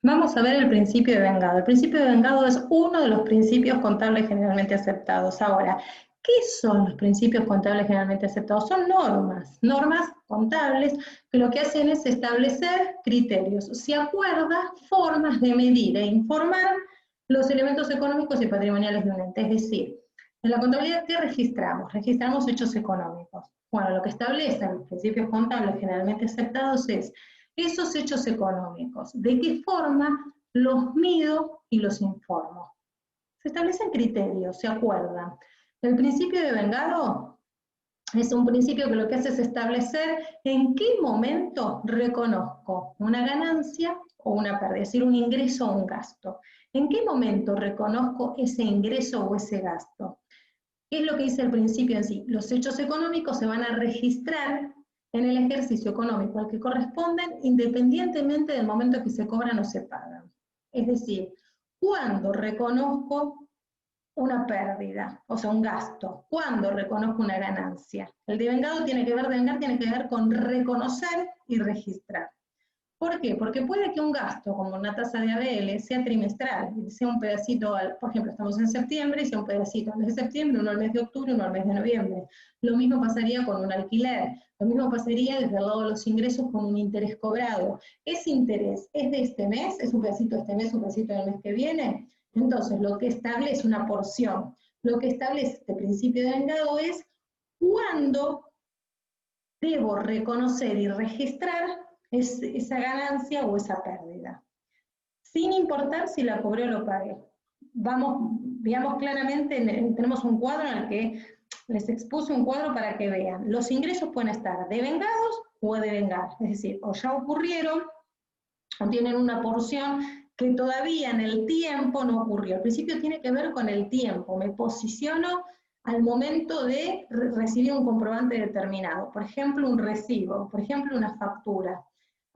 Vamos a ver el principio de vengado. El principio de vengado es uno de los principios contables generalmente aceptados. Ahora, ¿qué son los principios contables generalmente aceptados? Son normas contables que lo que hacen es establecer criterios. Se acuerda formas de medir e informar los elementos económicos y patrimoniales de un ente. Es decir, en la contabilidad, ¿qué registramos? Registramos hechos económicos. Bueno, lo que establecen los principios contables generalmente aceptados es esos hechos económicos, de qué forma los mido y los informo. Se establecen criterios, se acuerdan. El principio de vengado es un principio que lo que hace es establecer en qué momento reconozco una ganancia o una pérdida, es decir, un ingreso o un gasto. ¿En qué momento reconozco ese ingreso o ese gasto? ¿Qué es lo que dice el principio en sí? Los hechos económicos se van a registrar en el ejercicio económico al que corresponden independientemente del momento que se cobran o se pagan. Es decir, ¿cuándo reconozco una pérdida, o sea, un gasto? ¿Cuándo reconozco una ganancia? El devengado tiene que ver, devengar tiene que ver con reconocer y registrar. ¿Por qué? Porque puede que un gasto, como una tasa de ABL, sea trimestral, sea un pedacito, por ejemplo, estamos en septiembre, y sea un pedacito al mes de septiembre, uno al mes de octubre, uno al mes de noviembre. Lo mismo pasaría con un alquiler, lo mismo pasaría desde el lado de los ingresos con un interés cobrado. ¿Ese interés es de este mes? ¿Es un pedacito de este mes, un pedacito del mes que viene? Entonces, lo que establece una porción, lo que establece este principio de vengado es cuándo debo reconocer y registrar esa ganancia o esa pérdida, sin importar si la cobré o lo pagué. Veamos claramente, tenemos un cuadro en el que les expuse un cuadro para que vean. Los ingresos pueden estar devengados o a devengar, es decir, o ya ocurrieron o tienen una porción que todavía en el tiempo no ocurrió. Al principio tiene que ver con el tiempo, me posiciono al momento de recibir un comprobante determinado, por ejemplo un recibo, por ejemplo una factura.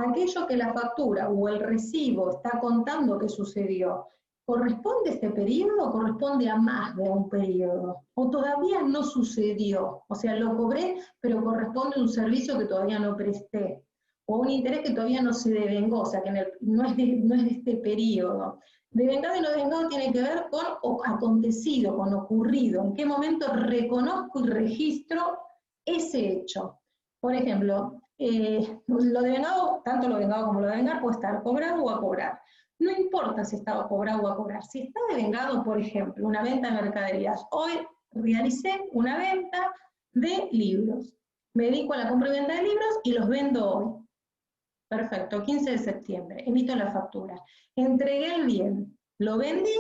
Aquello que la factura o el recibo está contando que sucedió, ¿corresponde a este periodo o corresponde a más de un periodo? ¿O todavía no sucedió? O sea, lo cobré, pero corresponde a un servicio que todavía no presté, o un interés que todavía no se devengó, o sea, que no es de este periodo. Devengado y no devengado tiene que ver con acontecido, con ocurrido, en qué momento reconozco y registro ese hecho. Por ejemplo, lo devengado, tanto lo devengado como lo devengar, puede estar cobrado o a cobrar. No importa si estaba cobrado o a cobrar. Si está devengado, por ejemplo, una venta de mercaderías. Hoy realicé una venta de libros. Me dedico a la compra y venta de libros y los vendo hoy. Perfecto, 15 de septiembre, emito la factura. Entregué el bien, lo vendí,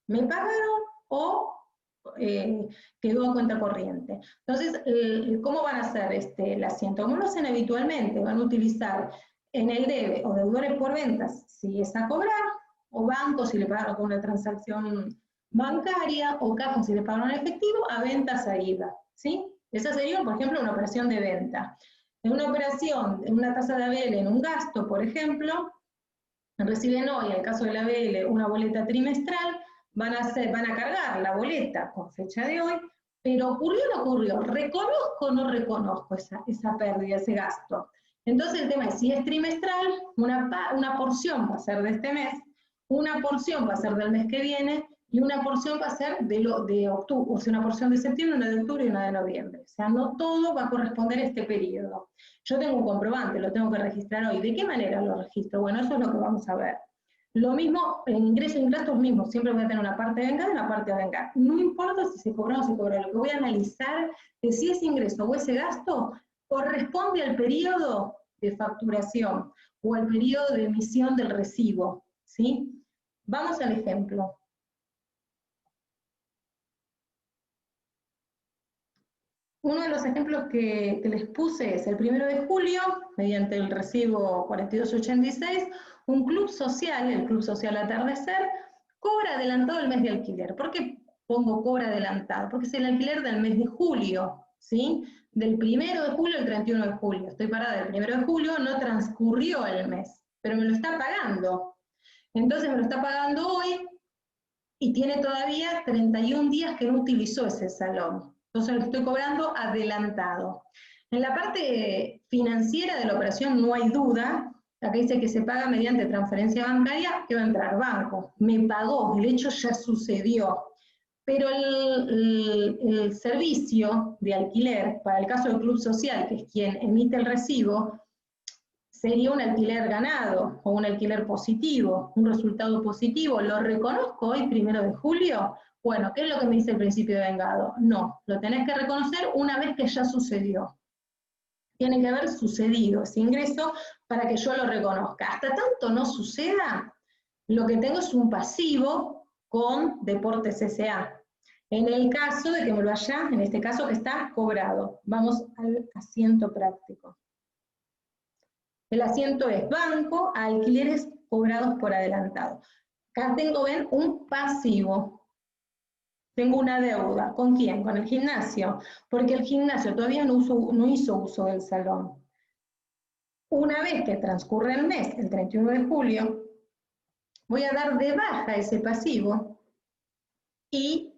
me pagaron o quedó a cuenta corriente. Entonces, ¿cómo van a hacer el asiento? Como lo hacen habitualmente, van a utilizar en el debe o deudores por ventas si es a cobrar, o bancos si le pagaron con una transacción bancaria, o cajas si le pagaron en efectivo, a ventas a IVA. ¿Sí? Esa sería, por ejemplo, una operación de venta. En una operación, en una tasa de ABL, en un gasto, por ejemplo, reciben hoy, en el caso de la ABL, una boleta trimestral, van a cargar la boleta con fecha de hoy, pero ¿ocurrió o no ocurrió? ¿Reconozco o no reconozco esa pérdida, ese gasto? Entonces el tema es, si es trimestral, una porción va a ser de este mes, una porción va a ser del mes que viene, y una porción va a ser de octubre, o sea, una porción de septiembre, una de octubre y una de noviembre. O sea, no todo va a corresponder a este periodo. Yo tengo un comprobante, lo tengo que registrar hoy. ¿De qué manera lo registro? Bueno, eso es lo que vamos a ver. Lo mismo, en ingresos y gastos mismos, siempre voy a tener una parte de vengar y una parte a vengar. No importa si se cobró o no se cobró, lo que voy a analizar es si ese ingreso o ese gasto corresponde al periodo de facturación o al periodo de emisión del recibo, ¿sí? Vamos al ejemplo. Uno de los ejemplos que les puse es el 1 de julio, mediante el recibo 4286, un club social, el Club Social Atardecer, cobra adelantado el mes de alquiler. ¿Por qué pongo cobra adelantado? Porque es el alquiler del mes de julio, ¿sí? Del 1 de julio al 31 de julio. Estoy parada del 1 de julio, no transcurrió el mes, pero me lo está pagando. Entonces me lo está pagando hoy y tiene todavía 31 días que no utilizó ese salón. Entonces lo estoy cobrando adelantado. En la parte financiera de la operación no hay duda, Acá dice que se paga mediante transferencia bancaria, que va a entrar banco. Me pagó, el hecho ya sucedió. Pero el servicio de alquiler, para el caso del club social, que es quien emite el recibo, sería un alquiler ganado o un alquiler positivo, un resultado positivo. ¿Lo reconozco hoy, 1 de julio? Bueno, ¿qué es lo que me dice el principio de vengado? No, lo tenés que reconocer una vez que ya sucedió. Tiene que haber sucedido ese ingreso para que yo lo reconozca. Hasta tanto no suceda, lo que tengo es un pasivo con Deportes S.A. En el caso de que me lo haya, en este caso que está cobrado. Vamos al asiento práctico. El asiento es banco, alquileres cobrados por adelantado. Acá tengo, ven, un pasivo. Tengo una deuda. ¿Con quién? Con el gimnasio. Porque el gimnasio todavía no hizo uso del salón. Una vez que transcurre el mes, el 31 de julio, voy a dar de baja ese pasivo y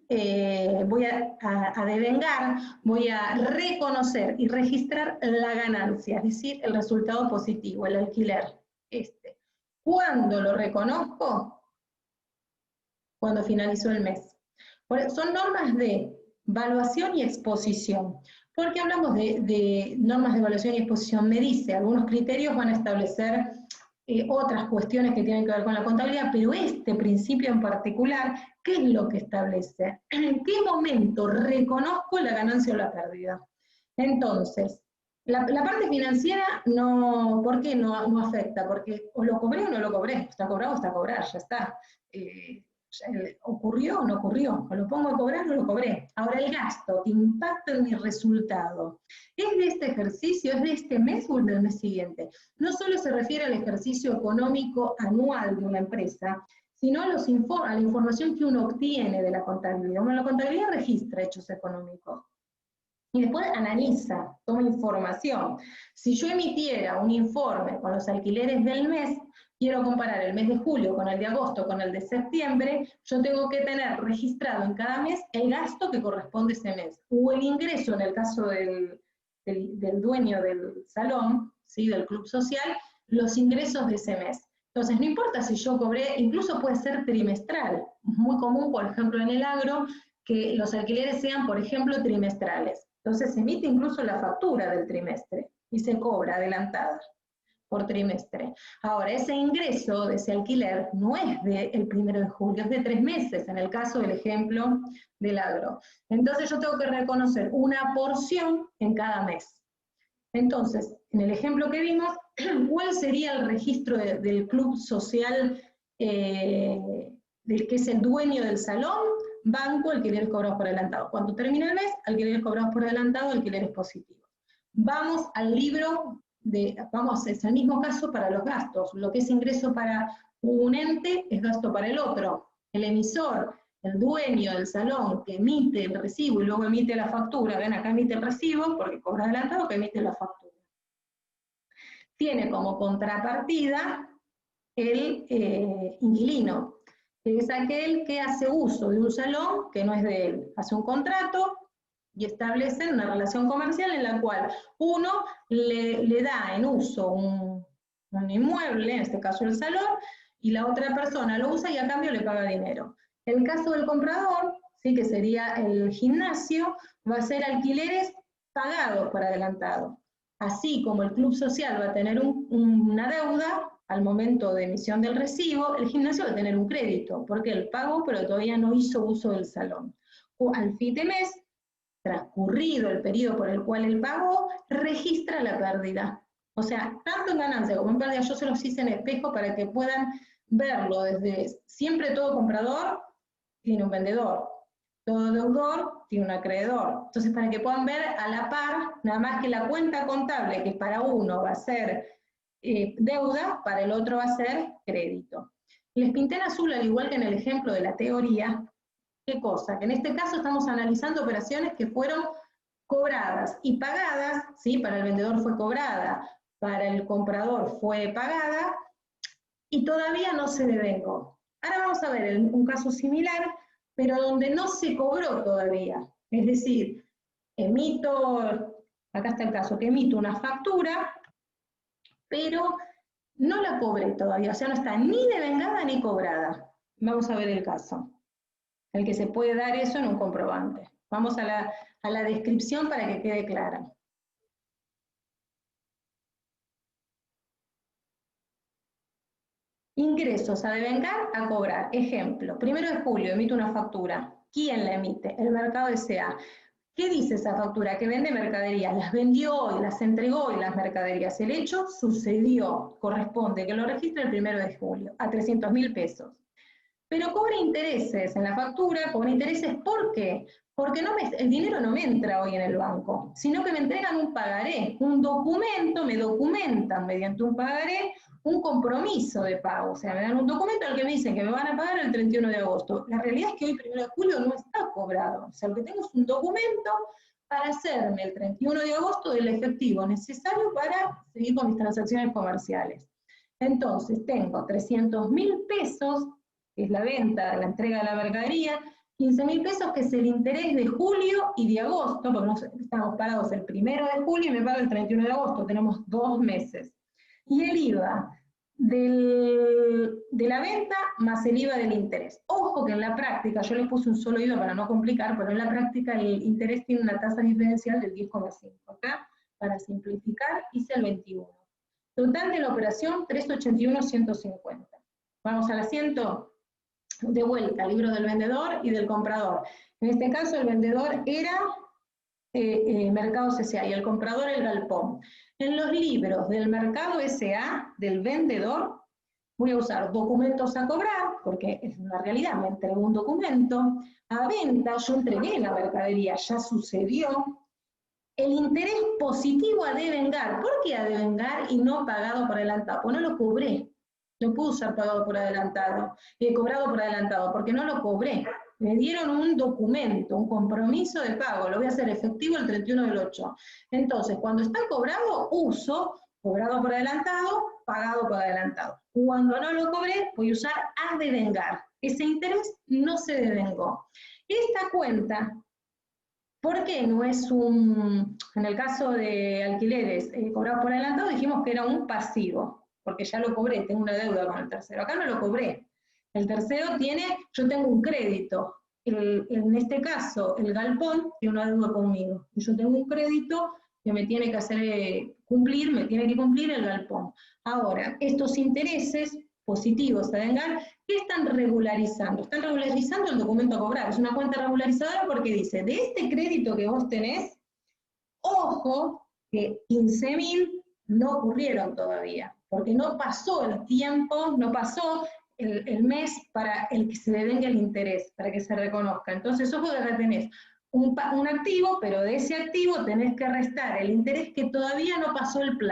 voy a devengar, voy a reconocer y registrar la ganancia, es decir, el resultado positivo, el alquiler. ¿Cuándo lo reconozco? Cuando finalizó el mes. Son normas de evaluación y exposición. ¿Por qué hablamos de normas de evaluación y exposición? Me dice, algunos criterios van a establecer otras cuestiones que tienen que ver con la contabilidad, pero este principio en particular, ¿qué es lo que establece? ¿En qué momento reconozco la ganancia o la pérdida? Entonces, la parte financiera, no, ¿por qué no afecta? Porque o lo cobré o no lo cobré, está cobrado o está cobrado, ya está. ¿Ocurrió o no ocurrió? ¿O lo pongo a cobrar o lo cobré? Ahora el gasto, impacto en mi resultado. ¿Es de este ejercicio, es de este mes o del mes siguiente? No solo se refiere al ejercicio económico anual de una empresa, sino a la información que uno obtiene de la contabilidad. Bueno, la contabilidad registra hechos económicos. Y después analiza, toma información. Si yo emitiera un informe con los alquileres del mes, quiero comparar el mes de julio con el de agosto con el de septiembre, yo tengo que tener registrado en cada mes el gasto que corresponde a ese mes, o el ingreso en el caso del dueño del salón, ¿sí? Del club social, los ingresos de ese mes. Entonces, no importa si yo cobré, incluso puede ser trimestral. Es muy común, por ejemplo, en el agro, que los alquileres sean, por ejemplo, trimestrales. Entonces se emite incluso la factura del trimestre y se cobra adelantada por trimestre. Ahora, ese ingreso de ese alquiler no es del 1 de julio, es de 3 meses, en el caso del ejemplo del agro. Entonces yo tengo que reconocer una porción en cada mes. Entonces, en el ejemplo que vimos, ¿cuál sería el registro del club social del que es el dueño del salón? Banco, alquileres cobrados por adelantado. Cuando termina el mes, alquileres cobrados por adelantado, alquileres positivos. Vamos al libro, es el mismo caso para los gastos. Lo que es ingreso para un ente es gasto para el otro. El emisor, el dueño del salón que emite el recibo y luego emite la factura, ven acá emite el recibo porque cobra adelantado, que emite la factura. Tiene como contrapartida el inquilino, que es aquel que hace uso de un salón que no es de él. Hace un contrato y establece una relación comercial en la cual uno le da en uso un inmueble, en este caso el salón, y la otra persona lo usa y a cambio le paga dinero. El caso del comprador, ¿sí? Que sería el gimnasio, va a ser alquileres pagados por adelantado. Así como el club social va a tener una deuda, al momento de emisión del recibo, el gimnasio va a tener un crédito, porque él pagó, pero todavía no hizo uso del salón. O al fin de mes, transcurrido el periodo por el cual él pagó, registra la pérdida. O sea, tanto en ganancia como en pérdida, yo se los hice en espejo para que puedan verlo desde siempre todo comprador tiene un vendedor, todo deudor tiene un acreedor. Entonces, para que puedan ver a la par, nada más que la cuenta contable, que para uno va a ser deuda, para el otro va a ser crédito. Les pinté en azul, al igual que en el ejemplo de la teoría, ¿qué cosa? Que en este caso estamos analizando operaciones que fueron cobradas y pagadas, ¿sí? Para el vendedor fue cobrada, para el comprador fue pagada, y todavía no se devengó. Ahora vamos a ver un caso similar, pero donde no se cobró todavía. Es decir, acá está el caso, que emito una factura, pero no la cobré todavía, o sea, no está ni devengada ni cobrada. Vamos a ver el caso, el que se puede dar eso en un comprobante. Vamos a la descripción para que quede clara. Ingresos a devengar, a cobrar. Ejemplo, 1 de julio emito una factura. ¿Quién la emite? El mercado S.A. ¿Qué dice esa factura? Que vende mercaderías. Las vendió hoy, las entregó hoy las mercaderías. El hecho sucedió, corresponde que lo registre el 1 de julio, a 300.000 pesos. Pero cobra intereses en la factura, cobra intereses, ¿por qué? Porque el dinero no me entra hoy en el banco, sino que me entregan un pagaré, un documento, me documentan mediante un pagaré un compromiso de pago, o sea, me dan un documento al que me dicen que me van a pagar el 31 de agosto. La realidad es que hoy 1 de julio no está cobrado, o sea, lo que tengo es un documento para hacerme el 31 de agosto del efectivo necesario para seguir con mis transacciones comerciales. Entonces, tengo 300.000 pesos, que es la venta, la entrega de la mercadería, 15.000 pesos, que es el interés de julio y de agosto, porque estamos parados el 1 de julio y me pago el 31 de agosto, tenemos 2 meses. Y el IVA de la venta más el IVA del interés. Ojo que en la práctica, yo les puse un solo IVA para no complicar, pero en la práctica el interés tiene una tasa diferencial del 10,5. Acá, para simplificar, hice el 21. Total de la operación, 381.150. Vamos al asiento. De vuelta, libro del vendedor y del comprador. En este caso, el vendedor era Mercados S.A. y el comprador el galpón. En los libros del Mercado S.A., del vendedor, voy a usar documentos a cobrar, porque es una realidad, me entregó un documento. A venta, yo entregué la mercadería, ya sucedió. El interés positivo a devengar. ¿Por qué a devengar y no pagado por adelantado? Pues no lo cobré. No puedo usar pagado por adelantado, cobrado por adelantado, porque no lo cobré. Me dieron un documento, un compromiso de pago, lo voy a hacer efectivo el 31 del 8. Entonces, cuando está cobrado, uso cobrado por adelantado, pagado por adelantado. Cuando no lo cobré, voy a usar a devengar. Ese interés no se devengó. Esta cuenta, ¿por qué no es en el caso de alquileres cobrados por adelantado, dijimos que era un pasivo, porque ya lo cobré, tengo una deuda con el tercero. Acá no lo cobré. El tercero yo tengo un crédito. En este caso, el galpón tiene una deuda conmigo. Y yo tengo un crédito que me tiene que hacer cumplir, me tiene que cumplir el galpón. Ahora, estos intereses positivos a devengar, ¿qué están regularizando? Están regularizando el documento a cobrar. Es una cuenta regularizadora porque dice, de este crédito que vos tenés, ojo que 15.000 no ocurrieron todavía, porque no pasó el tiempo, no pasó el mes para el que se devenga el interés, para que se reconozca. Entonces, ojo que acá tenés un activo, pero de ese activo tenés que restar el interés que todavía no pasó el plazo.